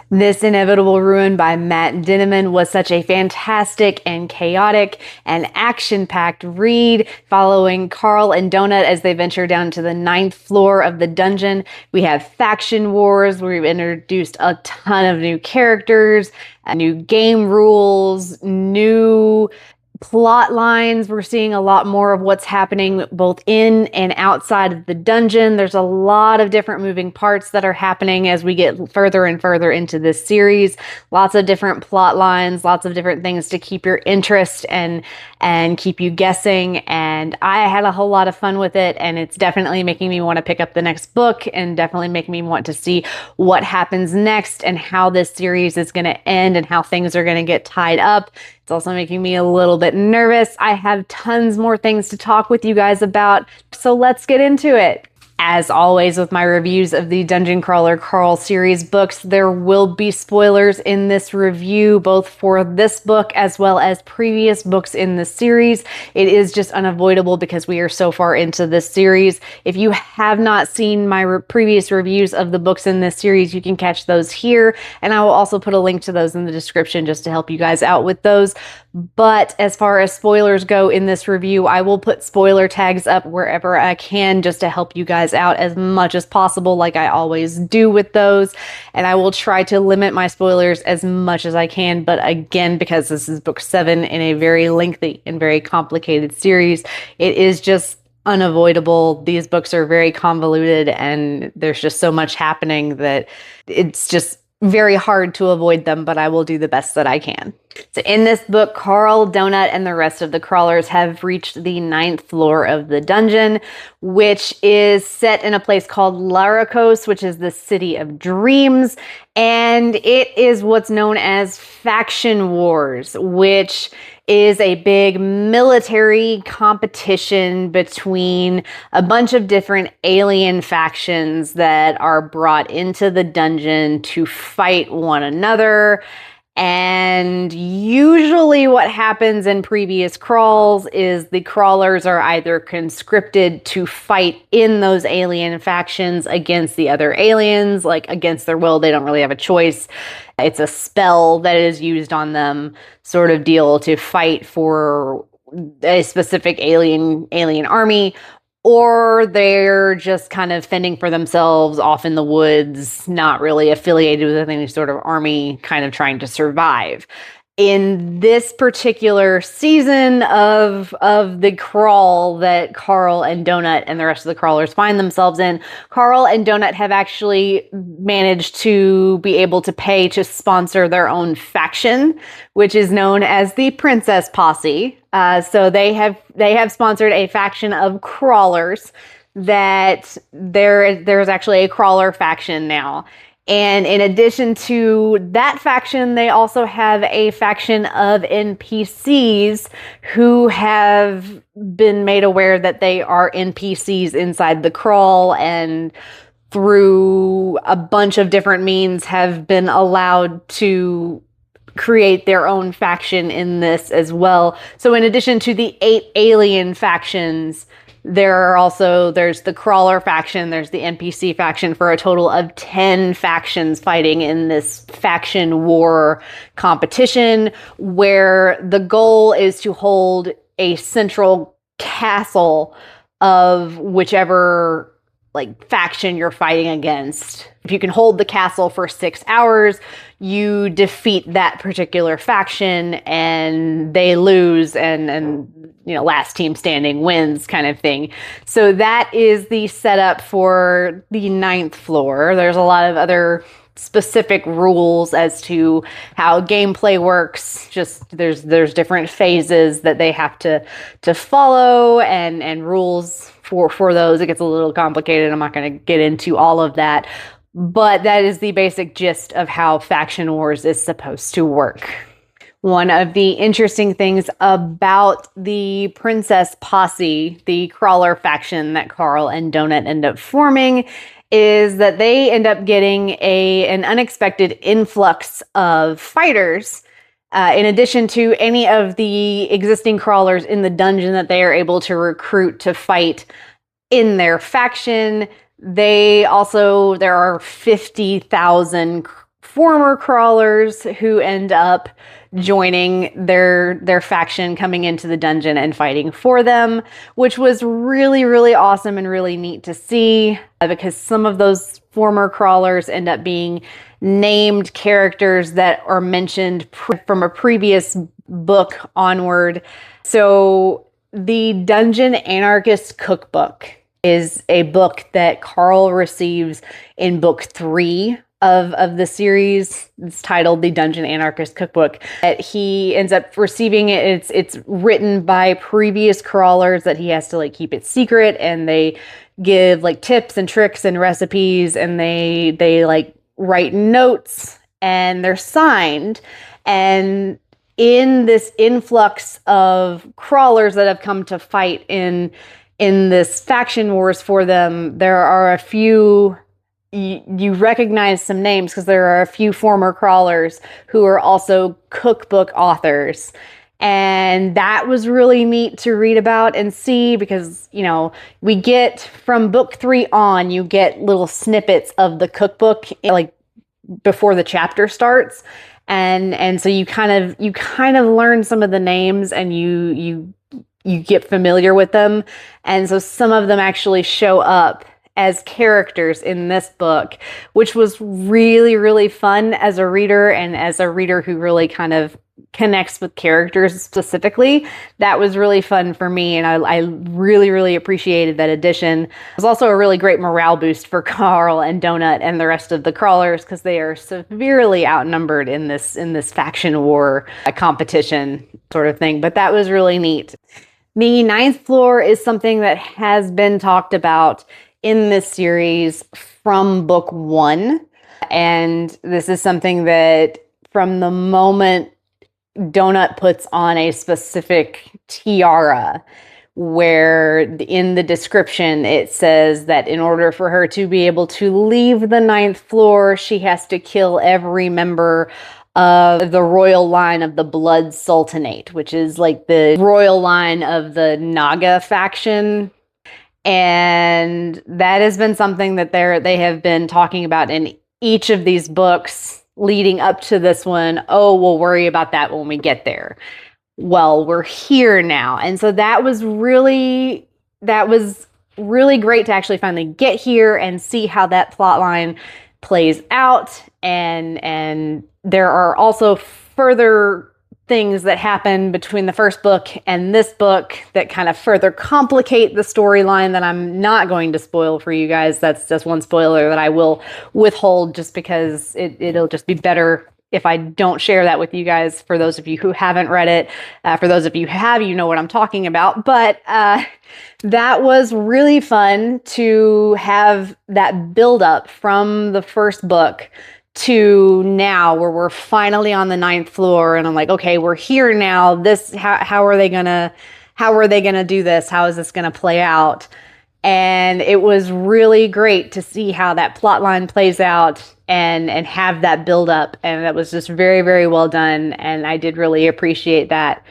This Inevitable Ruin by Matt Dinniman was such a fantastic and chaotic and action-packed read, following Carl and Donut as they venture down to the ninth floor of the dungeon. We have faction wars where we've introduced a ton of new characters, new game rules, new plot lines. We're seeing a lot more of what's happening both in and outside of the dungeon. There's a lot of different moving parts that are happening as we get further and further into this series. Lots of different plot lines, lots of different things to keep your interest and keep you guessing. And I had a whole lot of fun with it, and it's definitely making me want to pick up the next book and definitely making me want to see what happens next and how this series is going to end and how things are going to get tied up. It's also making me a little bit nervous. I have tons more things to talk with you guys about, so let's get into it. As always with my reviews of the Dungeon Crawler Carl series books, there will be spoilers in this review, both for this book as well as previous books in the series. It is just unavoidable because we are so far into this series. If you have not seen my previous reviews of the books in this series, you can catch those here, and I will also put a link to those in the description just to help you guys out with those. But as far as spoilers go in this review, I will put spoiler tags up wherever I can just to help you guys out as much as possible, like I always do with those. And I will try to limit my spoilers as much as I can. But again, because this is book 7 in a very lengthy and very complicated series, it is just unavoidable. These books are very convoluted and there's just so much happening that it's just very hard to avoid them, but I will do the best that I can. So in this book, Carl, Donut, and the rest of the crawlers have reached the ninth floor of the dungeon, which is set in a place called Laracos, which is the city of dreams. And it is what's known as faction wars, which is a big military competition between a bunch of different alien factions that are brought into the dungeon to fight one another. And usually what happens in previous crawls is the crawlers are either conscripted to fight in those alien factions against the other aliens, like against their will. They don't really have a choice. It's a spell that is used on them, sort of deal, to fight for a specific alien army. Or they're just kind of fending for themselves off in the woods, not really affiliated with any sort of army, kind of trying to survive. In this particular season of the crawl that Carl and Donut and the rest of the crawlers find themselves in, Carl and Donut have actually managed to be able to pay to sponsor their own faction, which is known as the Princess Posse. So they have sponsored a faction of crawlers that there's actually a crawler faction now. And in addition to that faction, they also have a faction of NPCs who have been made aware that they are NPCs inside the crawl, and through a bunch of different means have been allowed to create their own faction in this as well. So in addition to the 8 alien factions, there's the crawler faction, there's the NPC faction, for a total of 10 factions fighting in this faction war competition, where the goal is to hold a central castle of whichever faction you're fighting against. If you can hold the castle for 6 hours, you defeat that particular faction and they lose, and last team standing wins, kind of thing. So that is the setup for the ninth floor. There's a lot of other specific rules as to how gameplay works. Just there's different phases that they have to follow, and rules for those. It gets a little complicated. I'm not going to get into all of that, but that is the basic gist of how Faction Wars is supposed to work. One of the interesting things about the Princess Posse, the crawler faction that Carl and Donut end up forming, is that they end up getting an unexpected influx of fighters. In addition to any of the existing crawlers in the dungeon that they are able to recruit to fight in their faction, there are 50,000 former crawlers who end up joining their faction, coming into the dungeon and fighting for them, which was really, really awesome and really neat to see, because some of those former crawlers end up being named characters that are mentioned from a previous book onward. So the Dungeon Anarchist Cookbook is a book that Carl receives in book 3 of the series. It's titled The Dungeon Anarchist Cookbook. He ends up receiving it. It's written by previous crawlers that he has to like keep it secret, and they give like tips and tricks and recipes, and they like write notes, and they're signed. And in this influx of crawlers that have come to fight in this faction wars for them, there are a few, you recognize some names because there are a few former crawlers who are also cookbook authors. And that was really neat to read about and see, because, you know, we get from book 3 on, you get little snippets of the cookbook like before the chapter starts. And so you kind of learn some of the names, and you get familiar with them. And so some of them actually show up as characters in this book, which was really, really fun as a reader, and as a reader who really kind of connects with characters specifically. That was really fun for me, and I really, really appreciated that addition. It was also a really great morale boost for Carl and Donut and the rest of the crawlers, because they are severely outnumbered in this faction war competition sort of thing. But that was really neat. The 9th floor is something that has been talked about in this series from book 1. And this is something that from the moment Donut puts on a specific tiara, where in the description it says that in order for her to be able to leave the 9th floor, she has to kill every member of the royal line of the Blood Sultanate, which is like the royal line of the Naga faction. And that has been something that they have been talking about in each of these books leading up to this one. Oh, we'll worry about that when we get there. Well, we're here now. And so that was really great to actually finally get here and see how that plot line plays out. And there are also further things that happen between the first book and this book that kind of further complicate the storyline that I'm not going to spoil for you guys. That's just one spoiler that I will withhold, just because it'll just be better if I don't share that with you guys. For those of you who haven't read it, for those of you who have, you know what I'm talking about. But that was really fun to have that build up from the first book to now, where we're finally on the 9th floor, and I'm like, okay, we're here now. How are they gonna do this? How is this gonna play out? And it was really great to see how that plot line plays out and have that build up. And that was just very, very well done. And I did really appreciate that.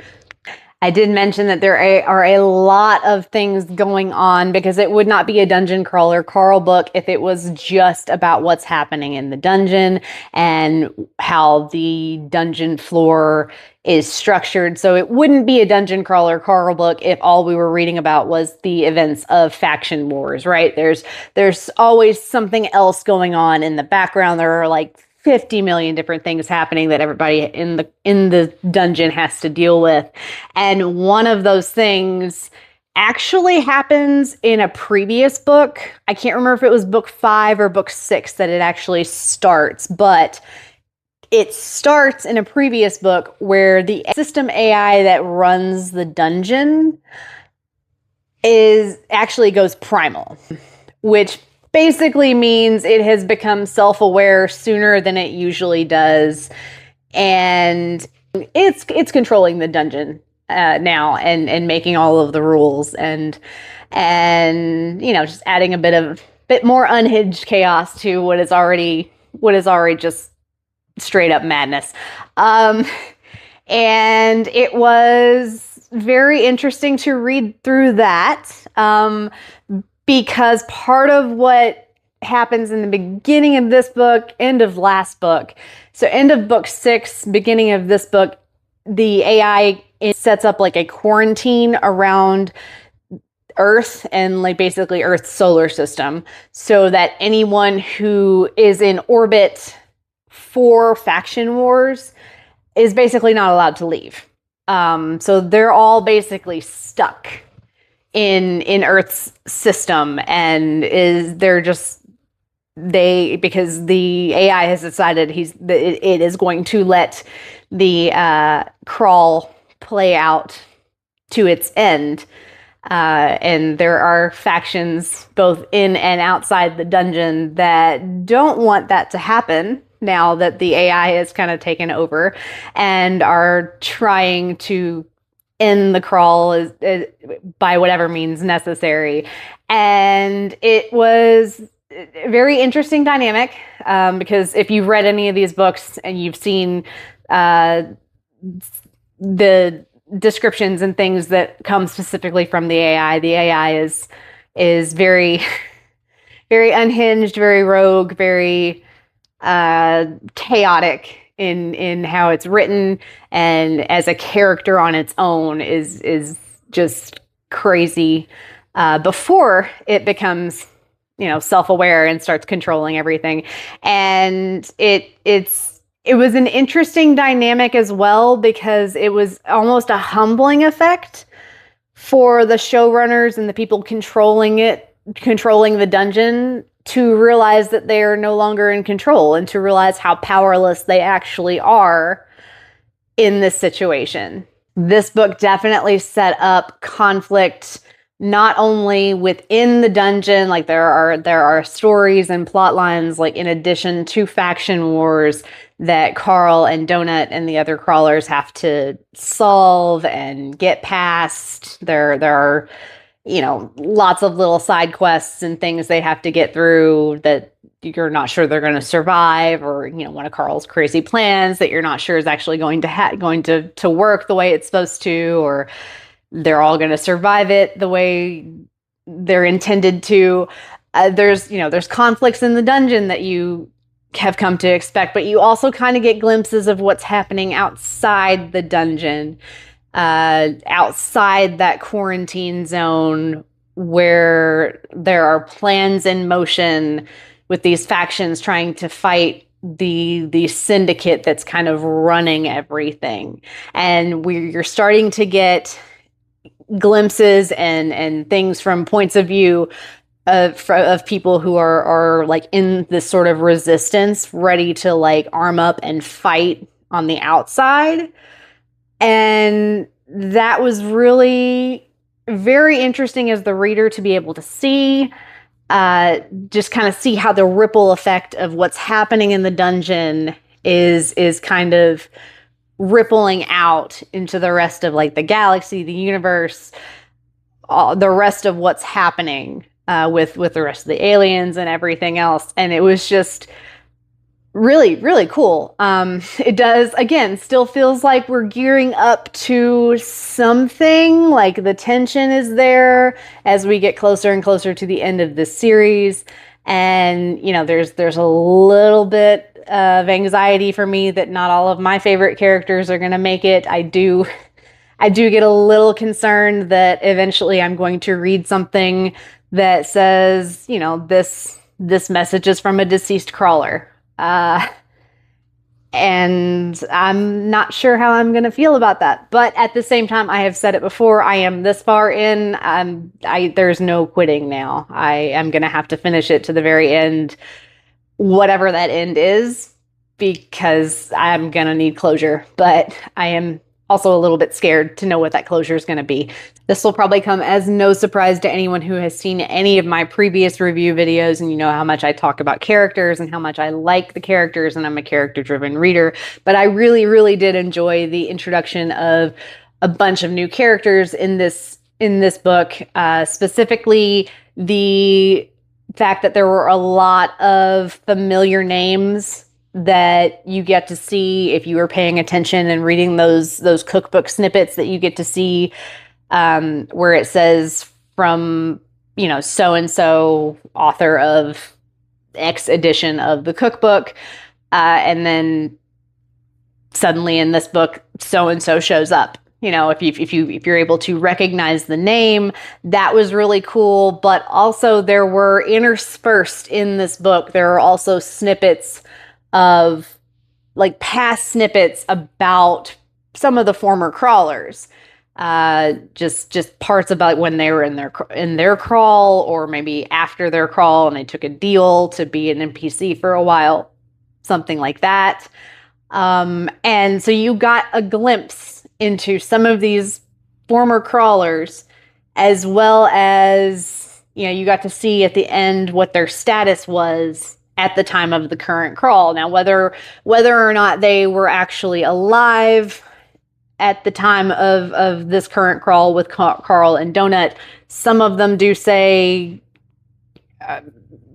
I did mention that there are a lot of things going on, because it would not be a Dungeon Crawler Carl book if it was just about what's happening in the dungeon and how the dungeon floor is structured. So it wouldn't be a Dungeon Crawler Carl book if all we were reading about was the events of faction wars, right? There's always something else going on in the background. There are like 50 million different things happening that everybody in the dungeon has to deal with. And one of those things actually happens in a previous book. I can't remember if it was book 5 or book 6 that it actually starts, but it starts in a previous book where the system AI that runs the dungeon actually goes primal, which basically means it has become self-aware sooner than it usually does, and it's controlling the dungeon now and making all of the rules and you know, just adding a bit more unhinged chaos to what is already just straight up madness. And it was very interesting to read through that. Because part of what happens in the beginning of this book, end of last book. So end of book 6, beginning of this book, the AI sets up like a quarantine around Earth and like basically Earth's solar system, so that anyone who is in orbit for faction wars is basically not allowed to leave. So they're all basically stuck in Earth's system, and because the AI has decided it is going to let the crawl play out to its end. And there are factions both in and outside the dungeon that don't want that to happen now that the AI has kind of taken over, and are trying to end the crawl by whatever means necessary. And it was a very interesting dynamic, because if you've read any of these books and you've seen the descriptions and things that come specifically from the AI is very, very unhinged, very rogue, very chaotic in how it's written, and as a character on its own is just crazy before it becomes, self-aware and starts controlling everything. And it was an interesting dynamic as well, because it was almost a humbling effect for the showrunners and the people controlling the dungeon, to realize that they are no longer in control, and to realize how powerless they actually are in this situation. This book definitely set up conflict not only within the dungeon, like there are stories and plot lines, like in addition to faction wars, that Carl and Donut and the other crawlers have to solve and get past. There are, lots of little side quests and things they have to get through that you're not sure they're going to survive, or, one of Carl's crazy plans that you're not sure is actually going to work the way it's supposed to, or they're all going to survive it the way they're intended to. There's conflicts in the dungeon that you have come to expect, but you also kind of get glimpses of what's happening outside the dungeon, outside that quarantine zone, where there are plans in motion with these factions trying to fight the syndicate that's kind of running everything. And you're starting to get glimpses and things from points of view of people who are like in this sort of resistance, ready to like arm up and fight on the outside. And that was really very interesting as the reader to be able to see, just kind of see how the ripple effect of what's happening in the dungeon is kind of rippling out into the rest of like the galaxy, the universe, the rest of what's happening with the rest of the aliens and everything else. And it was just really, really cool. It does, again, still feels like we're gearing up to something, like the tension is there as we get closer and closer to the end of this series. And, there's a little bit of anxiety for me that not all of my favorite characters are going to make it. I do get a little concerned that eventually I'm going to read something that says, this message is from a deceased crawler. And I'm not sure how I'm going to feel about that. But at the same time, I have said it before, I am this far in, there's no quitting now. I am going to have to finish it to the very end, whatever that end is, because I'm going to need closure. But I am also a little bit scared to know what that closure is going to be. This will probably come as no surprise to anyone who has seen any of my previous review videos, and you know how much I talk about characters and how much I like the characters, and I'm a character-driven reader. But I really, really did enjoy the introduction of a bunch of new characters in this book, specifically the fact that there were a lot of familiar names that you get to see if you were paying attention and reading those cookbook snippets that you get to see, where it says from, so-and-so author of X edition of the cookbook. And then suddenly in this book, so-and-so shows up. You know, if you're able to recognize the name, that was really cool. But also there were interspersed in this book, there are also snippets of like past snippets about some of the former crawlers. Just parts about when they were in their crawl, or maybe after their crawl and they took a deal to be an NPC for a while, something like that. And so you got a glimpse into some of these former crawlers, as well as, you know, you got to see at the end what their status was at the time of the current crawl. Now, whether or not they were actually alive at the time of this current crawl with Carl and Donut, some of them do say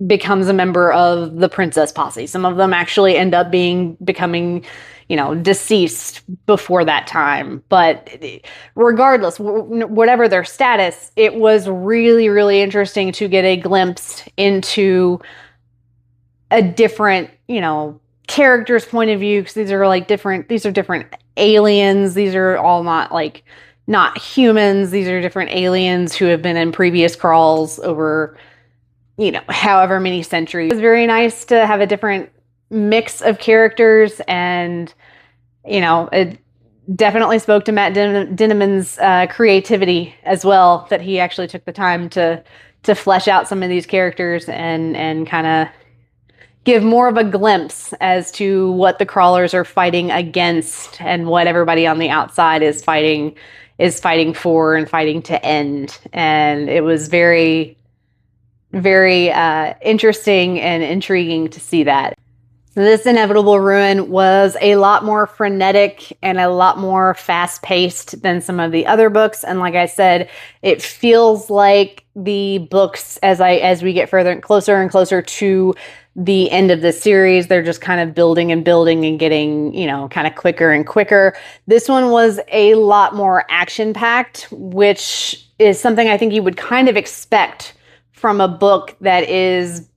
becomes a member of the Princess Posse. Some of them actually end up becoming, you know, deceased before that time. But regardless, whatever their status, it was really, really interesting to get a glimpse into a different, you know, character's point of view, because these are different aliens. These are all not humans. These are different aliens who have been in previous crawls over, you know, however many centuries. It was very nice to have a different mix of characters, and, you know, it definitely spoke to Matt Dinniman's creativity as well, that he actually took the time to flesh out some of these characters and kind of give more of a glimpse as to what the crawlers are fighting against and what everybody on the outside is fighting for and fighting to end. And it was very, very interesting and intriguing to see that. This Inevitable Ruin was a lot more frenetic and a lot more fast-paced than some of the other books. And like I said, it feels like the books, as we get further and closer to the end of the series, they're just kind of building and getting, you know, kind of quicker and quicker. This one was a lot more action-packed, which is something I think you would kind of expect from a book that is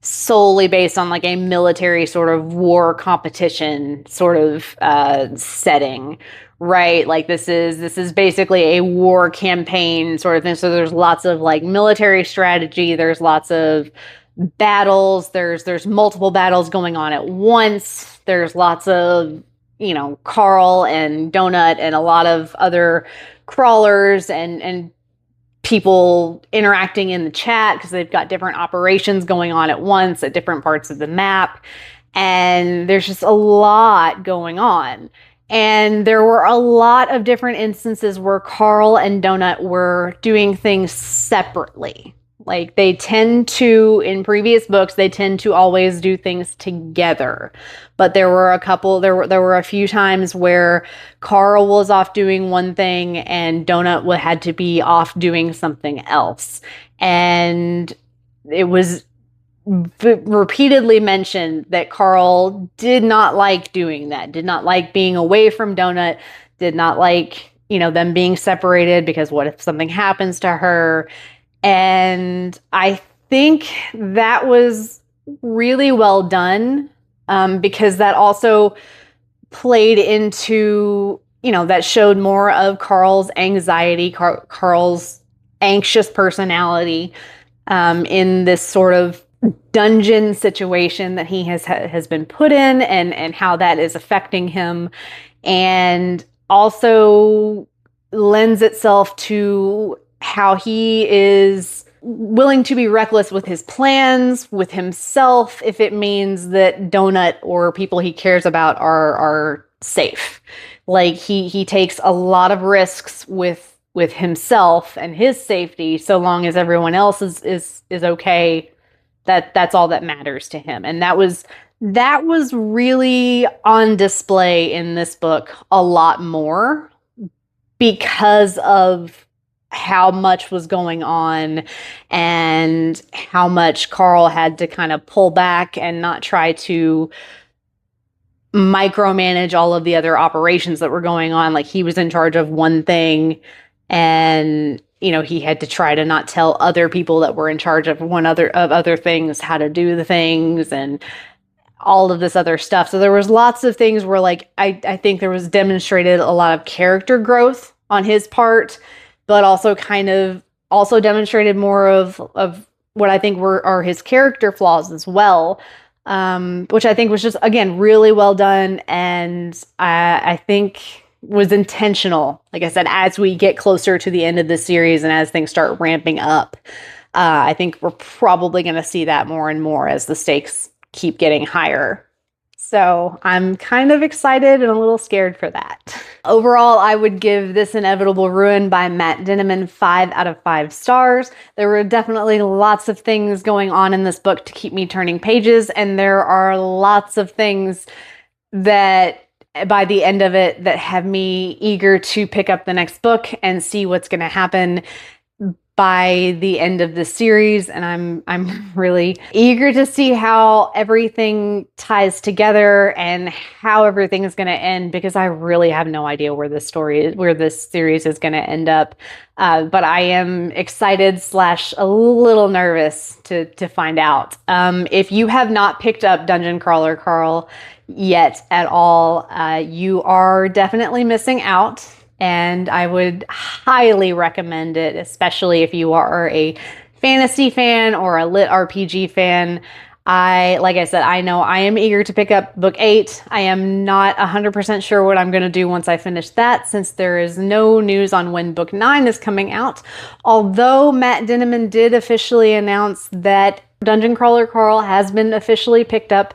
solely based on like a military sort of war competition sort of setting, right? Like this is basically a war campaign sort of thing. So there's lots of like military strategy, there's lots of battles, there's multiple battles going on at once, there's lots of, you know, Carl and Donut and a lot of other crawlers and people interacting in the chat, because they've got different operations going on at once at different parts of the map. And there's just a lot going on. And there were a lot of different instances where Carl and Donut were doing things separately. Like they tend to, in previous books, they tend to always do things together. But there were a few times where Carl was off doing one thing and Donut had to be off doing something else. And it was repeatedly mentioned that Carl did not like doing that, did not like being away from Donut, did not like, you know, them being separated, because what if something happens to her? And I think that was really well done, because that also played into, you know, that showed more of Carl's anxiety, Carl's anxious personality in this sort of dungeon situation that he has been put in, and how that is affecting him, and also lends itself to how he is willing to be reckless with his plans, with himself, if it means that Donut or people he cares about are safe. Like he takes a lot of risks with himself and his safety, so long as everyone else is okay. That's all that matters to him. And that was really on display in this book a lot more, because of how much was going on and how much Carl had to kind of pull back and not try to micromanage all of the other operations that were going on. Like he was in charge of one thing, and he had to try to not tell other people that were in charge of other things how to do the things and all of this other stuff. So there was lots of things where like I think there was demonstrated a lot of character growth on his part, but also kind of also demonstrated more of what I think are his character flaws as well, which I think was just, again, really well done, and I think was intentional. Like I said, as we get closer to the end of the series and as things start ramping up, I think we're probably going to see that more and more as the stakes keep getting higher. So I'm kind of excited and a little scared for that. Overall, I would give This Inevitable Ruin by Matt Dinniman 5 out of 5 stars. There were definitely lots of things going on in this book to keep me turning pages, and there are lots of things that by the end of it that have me eager to pick up the next book and see what's going to happen by the end of the series. And I'm really eager to see how everything ties together and how everything is going to end, because I really have no idea where this series is going to end up. But I am excited / a little nervous to find out. If you have not picked up Dungeon Crawler Carl yet at all, you are definitely missing out. And I would highly recommend it, especially if you are a fantasy fan or a lit RPG fan. Like I said, I know I am eager to pick up book 8. I am not 100% sure what I'm going to do once I finish that, since there is no news on when book 9 is coming out. Although Matt Dinniman did officially announce that Dungeon Crawler Carl has been officially picked up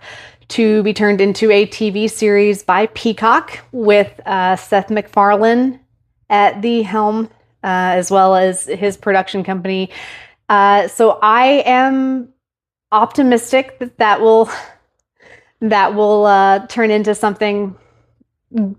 to be turned into a TV series by Peacock with Seth MacFarlane at the helm, as well as his production company. So I am optimistic that will turn into something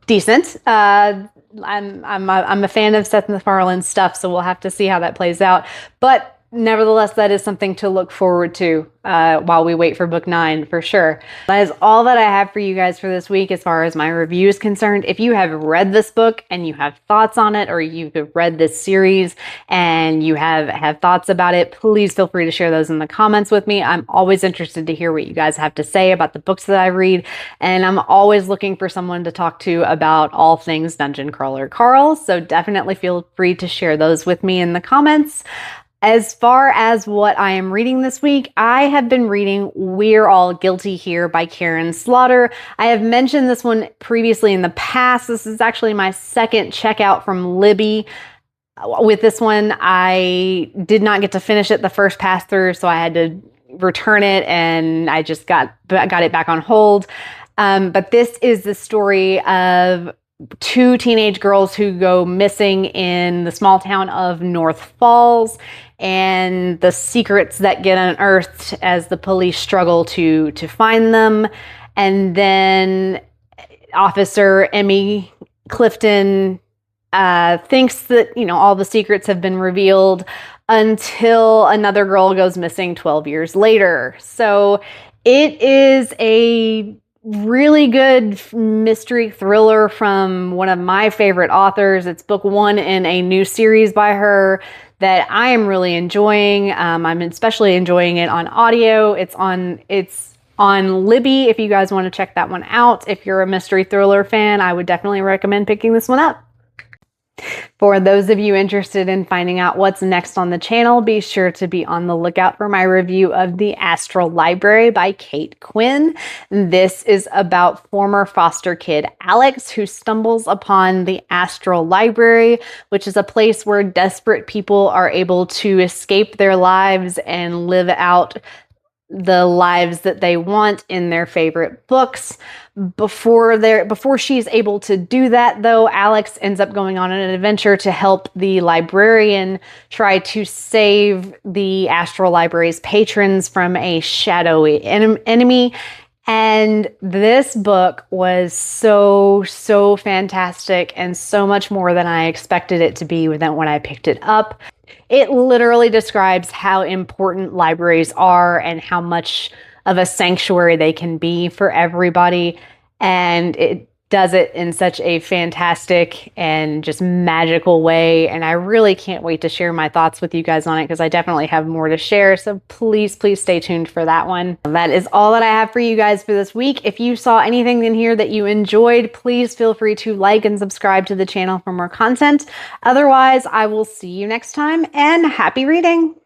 decent. I'm a fan of Seth MacFarlane's stuff, so we'll have to see how that plays out. But nevertheless, that is something to look forward to while we wait for book 9 for sure. That is all that I have for you guys for this week as far as my review is concerned. If you have read this book and you have thoughts on it, or you've read this series and you have thoughts about it, please feel free to share those in the comments with me. I'm always interested to hear what you guys have to say about the books that I read, and I'm always looking for someone to talk to about all things Dungeon Crawler Carl, so definitely feel free to share those with me in the comments. As far as what I am reading this week, I have been reading We're All Guilty Here by Karin Slaughter. I have mentioned this one previously in the past. This is actually my second checkout from Libby. With this one, I did not get to finish it the first pass through, so I had to return it, and I just got it back on hold. But this is the story of 2 teenage girls who go missing in the small town of North Falls, and the secrets that get unearthed as the police struggle to find them. And then Officer Emmy Clifton thinks that, all the secrets have been revealed until another girl goes missing 12 years later. So it is a really good mystery thriller from one of my favorite authors. It's book 1 in a new series by her that I am really enjoying. I'm especially enjoying it on audio. It's on Libby if you guys want to check that one out. If you're a mystery thriller fan, I would definitely recommend picking this one up. For those of you interested in finding out what's next on the channel, be sure to be on the lookout for my review of The Astral Library by Kate Quinn. This is about former foster kid Alex, who stumbles upon the Astral Library, which is a place where desperate people are able to escape their lives and live out the lives that they want in their favorite books. Before she's able to do that, though, Alex ends up going on an adventure to help the librarian try to save the Astral Library's patrons from a shadowy enemy. And this book was so fantastic, and so much more than I expected it to be when I picked it up. It literally describes how important libraries are and how much of a sanctuary they can be for everybody. And does it in such a fantastic and just magical way. And I really can't wait to share my thoughts with you guys on it, because I definitely have more to share. So please, please stay tuned for that one. That is all that I have for you guys for this week. If you saw anything in here that you enjoyed, please feel free to like and subscribe to the channel for more content. Otherwise, I will see you next time, and happy reading.